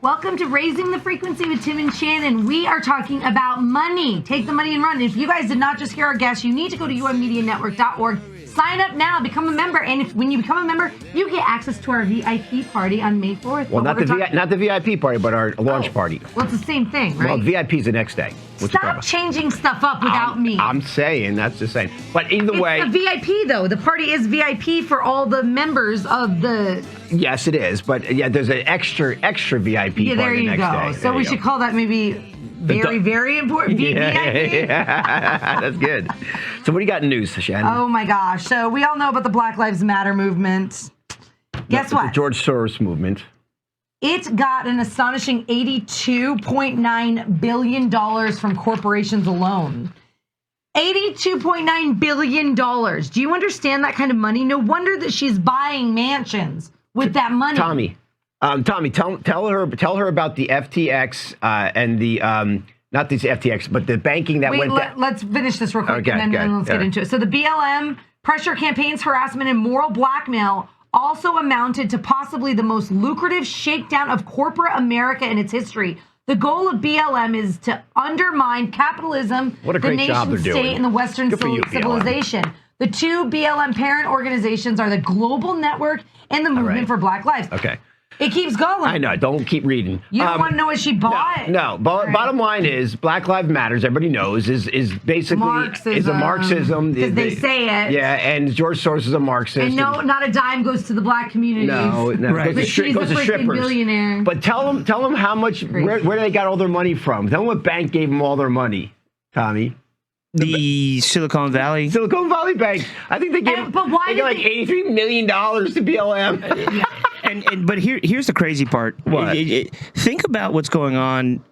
Welcome to Raising the Frequency with Tim and Shannon. We are talking about money. Take the money and run. If you guys did not just hear our guests, you need to go to unmedianetwork.org. Sign up now, become a member, and when you become a member, you get access to our VIP party on May 4th. Well, not the VIP party, but our launch party. Well, it's the same thing, right? Well, VIP is the next day. Stop changing stuff up without me. I'm saying, that's just saying. But either way. It's a VIP, though. The party is VIP for all the members of the... Yes, it is. But, yeah, there's an extra VIP party the next day. So we should call that maybe... Very important. VIP. Yeah, that's good. So what do you got in news, Shannon? Oh, my gosh. So we all know about the Black Lives Matter movement. Guess what? The George Soros movement. It got an astonishing $82.9 billion from corporations alone. $82.9 billion. Do you understand that kind of money? No wonder that she's buying mansions with that money. Tommy, tell her about the FTX and the not this FTX, but the banking that went. Let's finish this real quick, and then let's get into it. So the BLM pressure campaigns, harassment, and moral blackmail also amounted to possibly the most lucrative shakedown of corporate America in its history. The goal of BLM is to undermine capitalism, the nation state, and the Western civilization. The two BLM parent organizations are the Global Network and the Movement for Black Lives. Okay. It keeps going. I know. Don't keep reading. You don't want to know what she bought? No. Bottom line is Black Lives Matters. Everybody knows is basically Marxism. Is a Marxism because they say it. Yeah, and George Soros is a Marxist. And no, not a dime goes to the black community. No, right. Goes to strippers. Billionaire. But tell them how much. Where they got all their money from? Tell them what bank gave them all their money, Tommy. The Silicon Valley Bank. I think they gave. But why? They got like $83 million to BLM. But here's the crazy part. What? Think about what's going on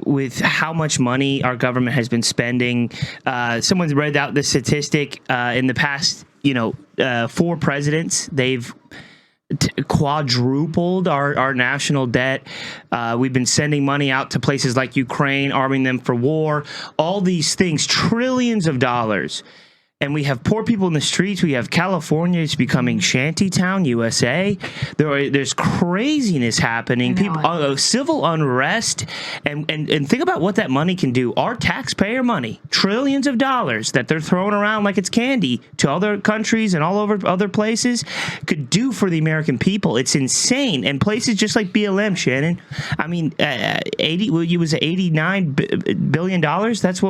with how much money our government has been spending. Someone's read out the statistic in the past, 4 presidents. They've quadrupled our national debt. We've been sending money out to places like Ukraine, arming them for war. All these things, trillions of dollars. And we have poor people in the streets. We have California. It's becoming shantytown, USA. There's craziness happening. People, civil unrest, and think about what that money can do. Our taxpayer money, trillions of dollars that they're throwing around like it's candy to other countries and all over other places, could do for the American people. It's insane. And places just like BLM, Shannon. I mean, it was $89 billion. That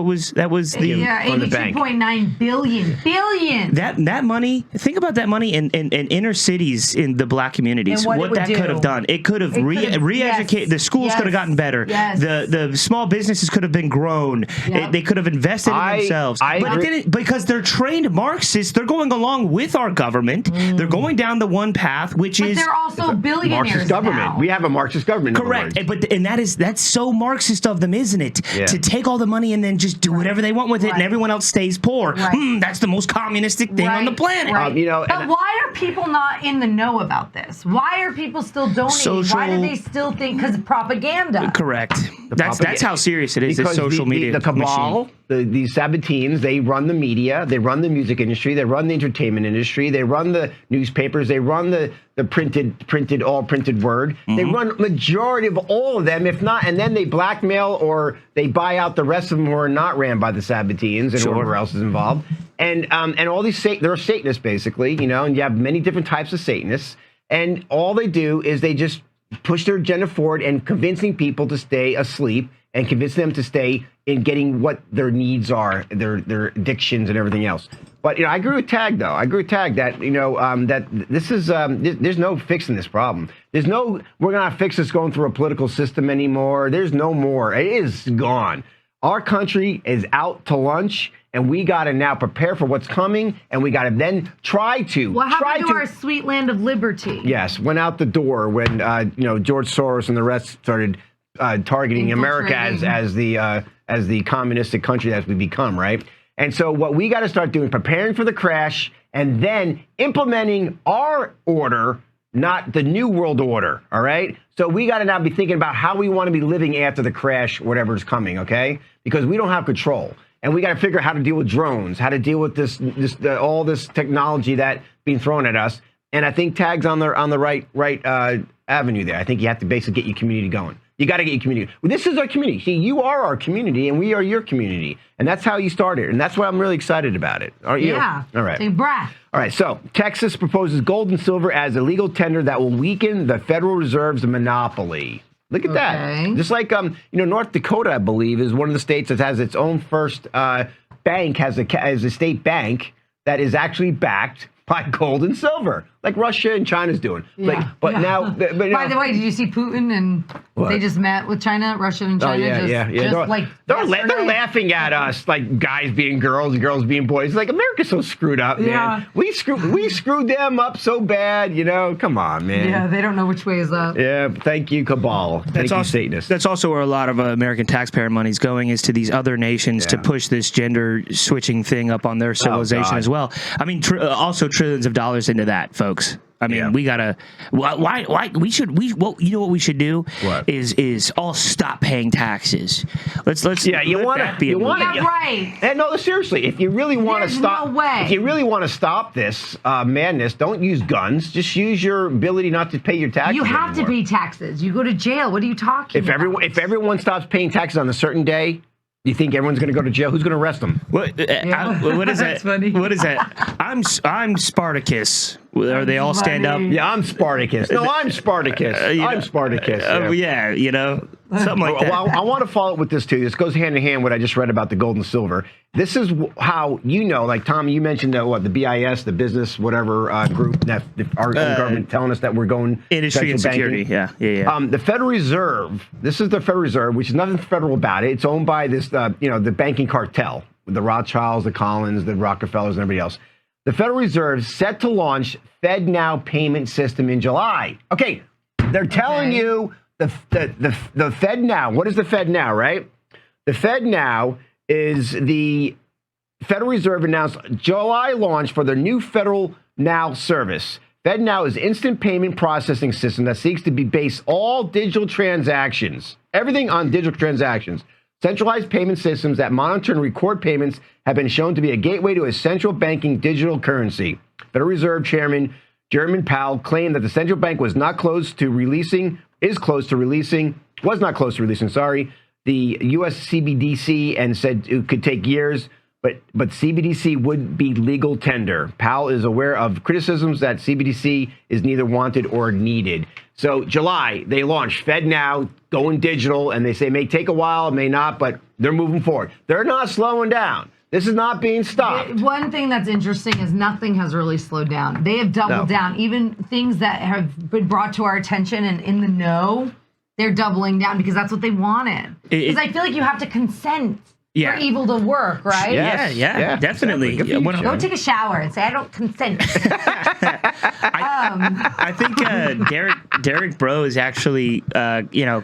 was the $82.9 billion. That money. Think about that money in inner cities in the black communities. What that could have done. It could have re-educated. The schools could have gotten better. Yes. The small businesses could have been grown. They could have invested in themselves. But it didn't, because they're trained Marxists. They're going along with our government. They're going down the one path, which is they're also billionaires. Marxist government. Now. We have a Marxist government. Correct. And that's so Marxist of them, isn't it? Yeah. To take all the money and then just do whatever they want with it, and everyone else stays poor. That's the most communistic thing on the planet. But why are people not in the know about this? Why are people still donating? Why do they still think? Because of propaganda. Correct. That's how serious it is. Because the social media, the cabal, these Sabatines, they run the media, they run the music industry, they run the entertainment industry, they run the newspapers, they run the printed word. They run majority of all of them, if not, and then they blackmail or they buy out the rest of them who are not ran by the Sabatines and whoever else is involved. And all these they're Satanists basically, and you have many different types of Satanists, and all they do is they just push their agenda forward and convincing people to stay asleep and convince them to stay in getting what their needs are, their addictions and everything else. But I agree with Tag though. I agree with Tag that that this is there's no fixing this problem. We're gonna fix this going through a political system anymore. There's no more. It is gone. Our country is out to lunch. And we got to now prepare for what's coming, and we got to then try to. What happened to our sweet land of liberty? Yes, went out the door when George Soros and the rest started targeting America as the communistic country that we become, right? And so what we got to start doing, preparing for the crash, and then implementing our order, not the new world order. All right. So we got to now be thinking about how we want to be living after the crash, whatever's coming. Okay, because we don't have control. And we got to figure out how to deal with drones, how to deal with all this technology that being thrown at us. And I think Tag's on the right avenue there. I think you have to basically get your community going. You got to get your community. Well, this is our community. See, you are our community, and we are your community. And that's how you started. And that's why I'm really excited about it. Aren't you? Yeah. All right. Take a breath. All right. So Texas proposes gold and silver as a legal tender that will weaken the Federal Reserve's monopoly. Look at that. Just like, North Dakota, I believe, is one of the states that has its own first bank, has a state bank that is actually backed by gold and silver, like Russia and China's doing. Yeah. But now, By the way, did you see Putin and they just met with China, Russia and China? They're laughing at us like guys being girls and girls being boys. It's like America's so screwed up, man. We screwed them up so bad, Come on, man. Yeah, they don't know which way is up. Yeah, thank you, cabal. Thank you, Satanists. That's also where a lot of American taxpayer money is going, is to these other nations to push this gender switching thing up on their civilization as well. I mean, also trillions of dollars into that, folks. I mean, we gotta. Why? Well, you know what we should do? What? Is all stop paying taxes. Let's. Yeah, you want to. Right. And no, seriously, if you really want to stop, no way. If you really want to stop this madness, don't use guns. Just use your ability not to pay your taxes. You have anymore. to pay taxes. You go to jail. What are you talking about? If everyone stops paying taxes on a certain day, you think everyone's going to go to jail? Who's going to arrest them? What is that? That's funny. What is that? I'm Spartacus. Or they all stand up. Yeah, I'm Spartacus. No, I'm Spartacus. I'm Spartacus. Yeah, something like that. Well, I want to follow up with this too. This goes hand in hand with what I just read about the gold and silver. This is how like Tommy, you mentioned the BIS, the business whatever group that our government telling us that we're going industry and security. Banking. Yeah. The Federal Reserve. This is the Federal Reserve, which is nothing federal about it. It's owned by this, the banking cartel, the Rothschilds, the Collins, the Rockefellers, and everybody else. The Federal Reserve set to launch FedNow payment system in July. Okay, they're telling you the FedNow. What is the FedNow, right? The FedNow is the Federal Reserve announced July launch for their new Federal Now service. FedNow is instant payment processing system that seeks to be based all digital transactions, everything on digital transactions. Centralized payment systems that monitor and record payments have been shown to be a gateway to a central banking digital currency. Federal Reserve Chairman Jerome Powell claimed that the central bank was not close to releasing, the U.S. CBDC and said it could take years, but CBDC would be legal tender. Powell is aware of criticisms that CBDC is neither wanted or needed. So July, they launched FedNow, going digital, and they say it may take a while, it may not, but they're moving forward. They're not slowing down. This is not being stopped. One thing that's interesting is nothing has really slowed down. They have doubled down. Even things that have been brought to our attention and in the know, they're doubling down because that's what they wanted. Because I feel like you have to consent for evil to work, right? Yes. Yeah, definitely. Go take a shower and say, I don't consent. I think Derek Bro has actually,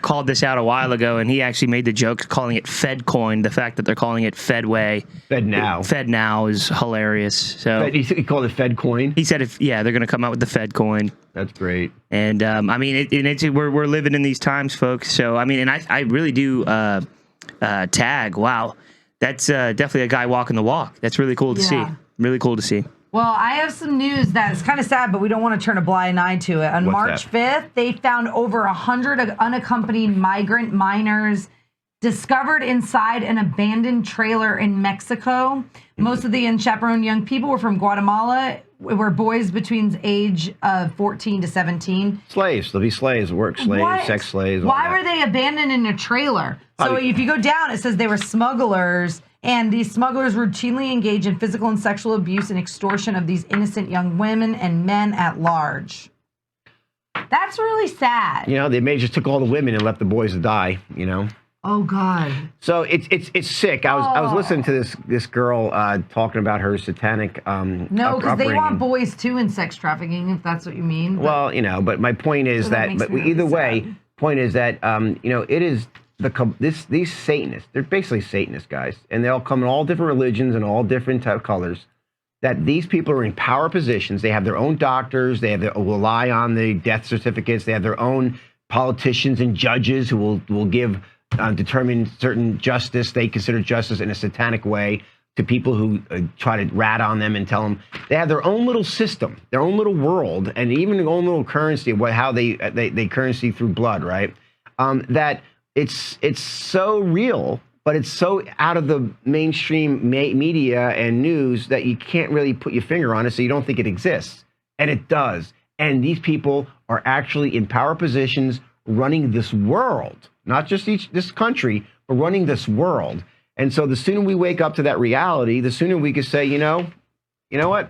called this out a while ago, and he actually made the joke calling it FedCoin. The fact that they're calling it Fedway. FedNow is hilarious. So he called it FedCoin? He said, they're going to come out with the FedCoin. That's great. And, we're living in these times, folks. So, and I really do tag. Wow. That's definitely a guy walking the walk. That's really cool to see. Really cool to see. Well, I have some news that is kind of sad, but we don't want to turn a blind eye to it. On March 5th, they found over 100 unaccompanied migrant minors discovered inside an abandoned trailer in Mexico. Most of the unchaperoned young people were from Guatemala, were boys between age of 14 to 17. Slaves. They'll be slaves, work slaves, sex slaves. Why were they abandoned in a trailer? So if you go down, it says they were smugglers, and these smugglers routinely engage in physical and sexual abuse and extortion of these innocent young women and men at large. That's really sad. They may have just took all the women and left the boys to die, Oh God! So it's sick. I was listening to this girl talking about her satanic. No, because they want boys too in sex trafficking, if that's what you mean. Well, but my point is either way, point is that it is these Satanists. They're basically Satanists, guys, and they all come in all different religions and all different type of colors. That these people are in power positions. They have their own doctors. They rely on the death certificates. They have their own politicians and judges who will give. Determine certain justice they consider justice in a satanic way to people who try to rat on them and tell them they have their own little system, their own little world, and even their own little currency of how they currency through blood, right? that it's so real, but it's so out of the mainstream media and news that you can't really put your finger on it, so you don't think it exists. And it does. And these people are actually in power positions running this world, not just this country, but running this world. And so the sooner we wake up to that reality, the sooner we could say, you know what?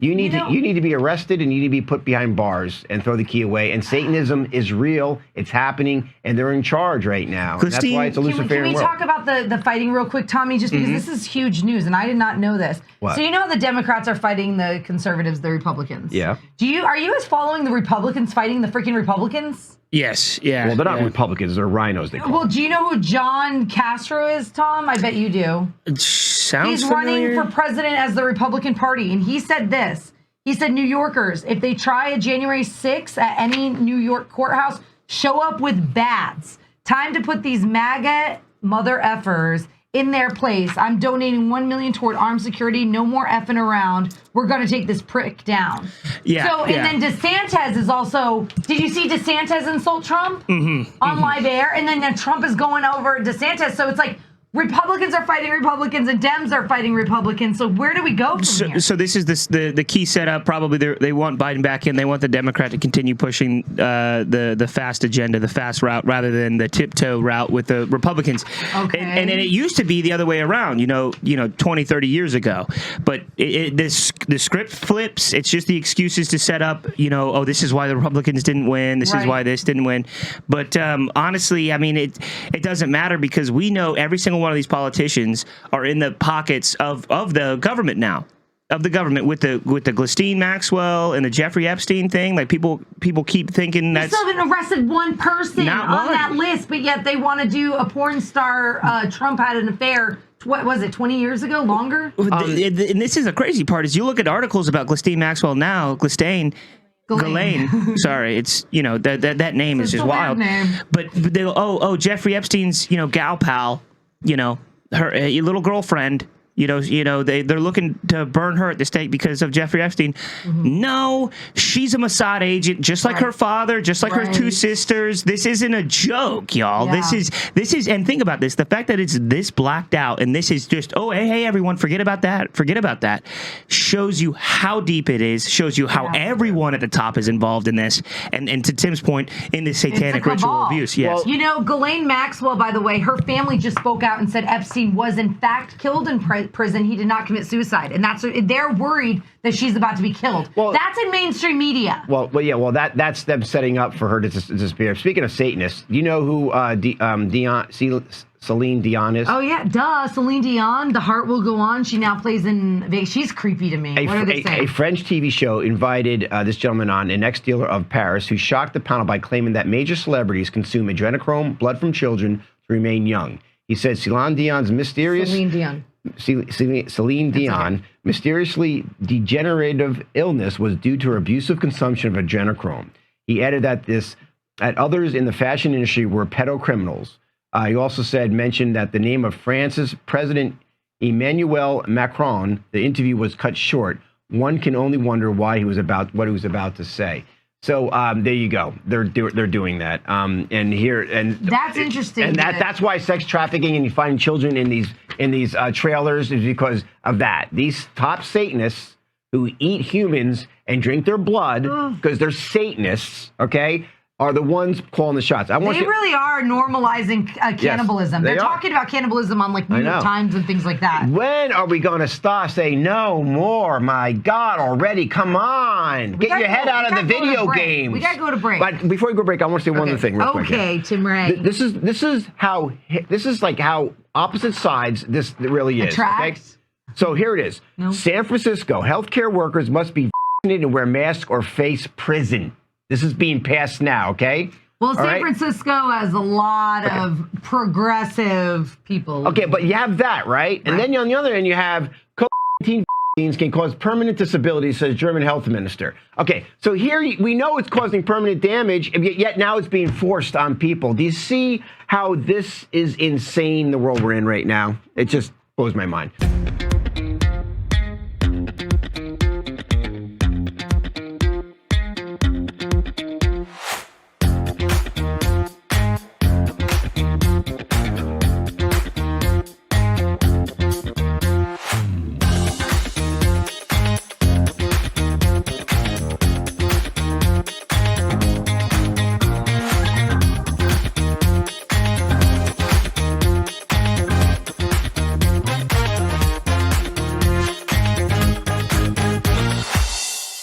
You need to be arrested and you need to be put behind bars and throw the key away. And Satanism is real. It's happening, and they're in charge right now. And that's why it's a Luciferian world. Can we talk about the fighting real quick, Tommy? Just because this is huge news, and I did not know this. What? So you know the Democrats are fighting the conservatives, the Republicans. Yeah. Are you as following the Republicans fighting the freaking Republicans? Yes. Yeah. Well, they're not Republicans. They're rhinos. They call Well, them. do you know who John Castro is, Tom? I bet you do. Sounds He's familiar. running for president as the Republican Party, and he said this. He said, New Yorkers, if they try a January 6th at any New York courthouse, show up with bats. Time to put these MAGA mother effers in their place. I'm donating $1 million toward armed security. No more effing around. We're going to take this prick down. Yeah. So, and then DeSantis is also, did you see DeSantis insult Trump on live air? And then Trump is going over DeSantis. So it's like, Republicans are fighting Republicans and Dems are fighting Republicans. So where do we go from here? So this is the key setup. Probably they want Biden back in. They want the Democrat to continue pushing the fast agenda, the fast route, rather than the tiptoe route with the Republicans. Okay. And it used to be the other way around, 20, 30 years ago. But the script flips. It's just the excuses to set up, this is why the Republicans didn't win. This is why this didn't win. But honestly, I mean, it doesn't matter because we know every single one of these politicians are in the pockets of the government now, with the Ghislaine Maxwell and the Jeffrey Epstein thing. Like people keep thinking They that's still haven't arrested one person Not on one. that list, but yet they want to do a porn star. Trump had an affair. What was it? 20 years ago? Longer? and this is the crazy part is you look at articles about Ghislaine Maxwell now, Ghislaine. Sorry, it's that name is just wild. Name. But they go, Jeffrey Epstein's gal pal, her little girlfriend. They're looking to burn her at the stake because of Jeffrey Epstein. No, she's a Mossad agent, just like her father, just like her two sisters. This isn't a joke, y'all. Yeah. This is, and think about this: the fact that it's this blacked out, and this is just, hey, everyone, forget about that, shows you how deep it is. Shows you how everyone at the top is involved in this, and to Tim's point, in this satanic ritual abuse. Yes. Well, Ghislaine Maxwell, by the way, her family just spoke out and said Epstein was in fact killed in prison. He did not commit suicide, and they're worried that she's about to be killed. Well, that's in mainstream media. Well, that's them setting up for her to disappear. Speaking of Satanists, do you know who Celine Dion is? Oh yeah, duh, Celine Dion. The Heart Will Go On. She now plays in Vegas. She's creepy to me. What are they saying? A French TV show invited this gentleman on, an ex-dealer of Paris, who shocked the panel by claiming that major celebrities consume adrenochrome, blood from children, to remain young. He said Celine Dion's mysteriously degenerative illness was due to her abusive consumption of adrenochrome. He added that others in the fashion industry were pedocriminals. He also mentioned that the name of France's President Emmanuel Macron. The interview was cut short. One can only wonder what he was about to say. So there you go. They're doing that. And that's interesting. And that's why sex trafficking and you find children in these trailers is because of that. These top Satanists who eat humans and drink their blood because they're Satanists, okay, are the ones calling the shots. They really are normalizing cannibalism. Yes, They're talking about cannibalism on New York Times and things like that. When are we going to stop? Say no more. My God, already. Come on. Get your head out of the video games. We got to go to break. But before we go to break, I want to say one other thing real quick. Okay, Tim Ray. This is like how opposite sides this really is. Attracts. Okay? So here it is. No. San Francisco, healthcare workers must be vaccinated and wear masks or face prison. This is being passed now, okay? Well, San Francisco has a lot of progressive people. Okay, but you have that, right? And then on the other end, you have COVID-19 vaccines can cause permanent disability, says German health minister. Okay, so here we know it's causing permanent damage, yet now it's being forced on people. Do you see how this is insane, the world we're in right now? It just blows my mind.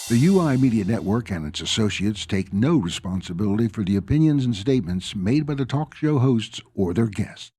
The UI Media Network and its associates take no responsibility for the opinions and statements made by the talk show hosts or their guests.